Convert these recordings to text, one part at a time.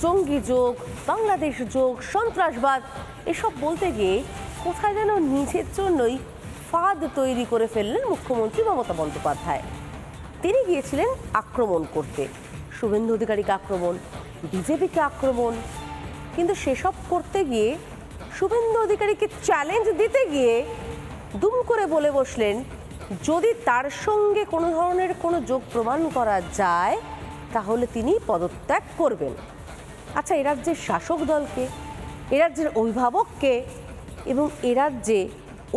জঙ্গি যোগ, বাংলাদেশ যোগ, সন্ত্রাসবাদ এসব বলতে গিয়ে কোথায় যেন নিজের জন্যই ফাঁদ তৈরি করে ফেললেন মুখ্যমন্ত্রী মমতা বন্দ্যোপাধ্যায়। তিনি গিয়েছিলেন আক্রমণ করতে, শুভেন্দু অধিকারীকে আক্রমণ, বিজেপিকে আক্রমণ, কিন্তু সেসব করতে গিয়ে শুভেন্দু অধিকারীকে চ্যালেঞ্জ দিতে গিয়ে দুম করে বলে বসলেন যদি তার সঙ্গে কোনো ধরনের কোনো যোগ প্রমাণ করা যায় তাহলে তিনি পদত্যাগ করবেন। আচ্ছা, এ রাজ্যের শাসক দলকে, এ রাজ্যের অভিভাবককে এবং এ রাজ্যে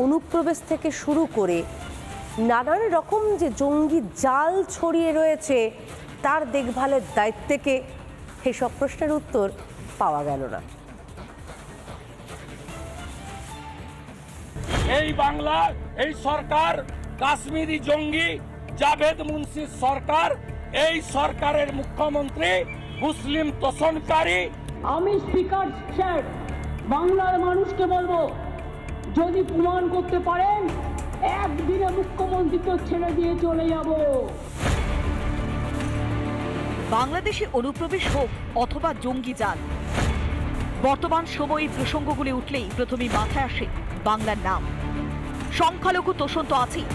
অনুপ্রবেশ থেকে শুরু করে নানান রকম যে জঙ্গি জাল ছড়িয়ে রয়েছে তার দেখভালের দায়িত্বকে, এসব প্রশ্নের উত্তর পাওয়া গেল না। এই বাংলা, এই সরকার কাশ্মীরি জঙ্গি জাভেদ মুন্সির সরকার, এই সরকারের মুখ্যমন্ত্রী মুসলিম তোষণকারী। আমি স্পিকার সাহেব বাংলার মানুষকে বলবো, যদি প্রমাণ করতে পারেন একদিনে মুখ্যমন্ত্রী তো ছেড়ে দিয়ে চলে যাব। বাংলাদেশে অনুপ্রবেশ হোক অথবা জঙ্গি জাল, বর্তমান সময়ে প্রসঙ্গগুলি উঠলেই প্রথমেই মাথায় আসে বাংলার নাম। সংখ্যালঘু তোষণ তো আছেই।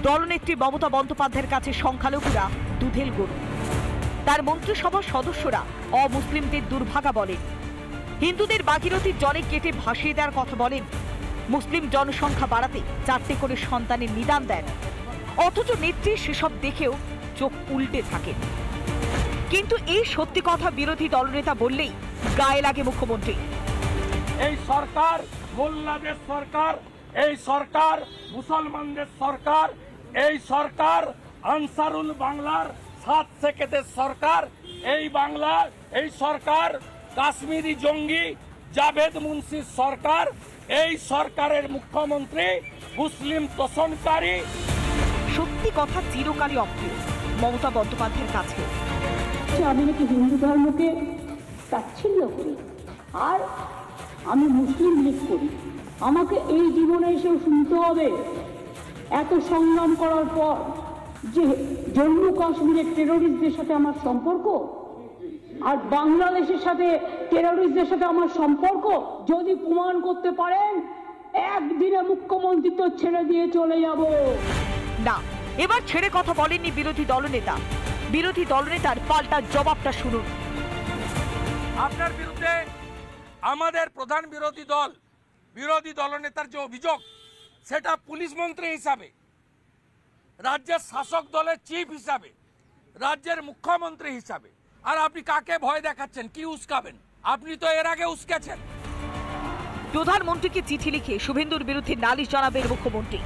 দলনেত্রী মমতা বন্দ্যোপাধ্যায়ের কাছে সংখ্যালঘুরা দুধেল গরু। তার মন্ত্রিসভার সদস্যরা অমুসলিমদের দুর্ভাগা বলেন, হিন্দুদের ভাগীরথীর জলে কেটে ভাসিয়ে দেওয়ার কথা বলেন, মুসলিম জনসংখ্যা বাড়াতে 4টে করে সন্তানের নিদান দেন, অথচ নেত্রী সেসব দেখেও চোখ উল্টে থাকেন। কিন্তু এই সত্যি কথা বিরোধী দলনেতা বললেই গায়ে লাগে মুখ্যমন্ত্রী। এই সরকার মোল্লাদের সরকার, এই সরকার মুসলমানদের সরকার, এই সরকার আনসারুল বাংলার 7 সেকেন্ডের সরকার, এই বাংলা, এই সরকার কাশ্মীরি জঙ্গি জাভেদ মুন্সির সরকার, এই সরকারের মুখ্যমন্ত্রী মুসলিম তোষণকারী। সত্যি কথা চিরকালই অপ্রিয় মমতা বন্দ্যোপাধ্যায়ের কাছে। আমি নাকি হিন্দু ধর্মকে তাচ্ছিল্য করি আর আমি মুসলিম লীগ করি। আমাকে এই জীবনে এসেও শুনতে হবে এত সংগ্রাম করার পর যে জম্মু কাশ্মীরের টেরোরিস্টদের সাথে আমার সম্পর্ক আর বাংলাদেশের সাথে টেরোরিস্টদের সাথে আমার সম্পর্ক যদি প্রমাণ করতে পারেন একদিনে মুখ্যমন্ত্রী তো ছেড়ে দিয়ে চলে যাব না। এবার ছেড়ে কথা বলেননি বিরোধী দলনেতা। বিরোধী দলনেতার পাল্টা জবাবটা শুনুন। আপনার বিরুদ্ধে আমাদের প্রধান বিরোধী দলনেতার যে অভিযোগ, সেটা পুলিশ মন্ত্রী হিসাবে, রাজ্যের শাসক দলের চিফ হিসাবে, রাজ্যের মুখ্যমন্ত্রী হিসাবে, আর আপনি কাকে ভয় দেখাচ্ছেন, কি উস্কাবেন? আপনি তো এর আগে উস্কেছেন। প্রধানমন্ত্রীকে চিঠি লিখে শুভেন্দুর বিরুদ্ধে নালিশ জানাবেন মুখ্যমন্ত্রী।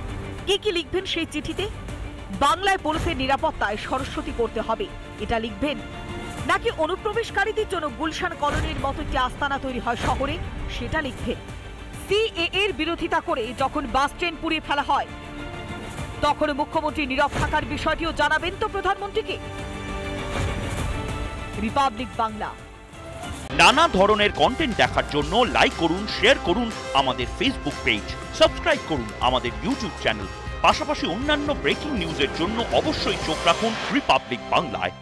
কি লিখবেন সেই চিঠিতে? বাংলায় পুলিশের নিরাপত্তায় সরস্বতী করতে হবে, এটা লিখবেন? নাকি অনুপ্রবেশকারীদের জন্য গুলশান কলোনির মতো একটি আস্তানা তৈরি হয় শহরে, সেটা লিখবেন? সিএএ এর বিরোধিতা করে যখন বাস ট্রেন পুড়িয়ে ফেলা হয় তখন মুখ্যমন্ত্রী নীরব থাকার বিষয়টিও জানাবেন তো প্রধানমন্ত্রীকে? রিপাবলিক বাংলা। নানা ধরনের কন্টেন্ট দেখার জন্য লাইক করুন, শেয়ার করুন আমাদের ফেসবুক পেজ, সাবস্ক্রাইব করুন আমাদের ইউটিউব চ্যানেল। পাশাপাশি অন্যান্য ব্রেকিং নিউজের জন্য অবশ্যই চোখ রাখুন রিপাবলিক বাংলায়।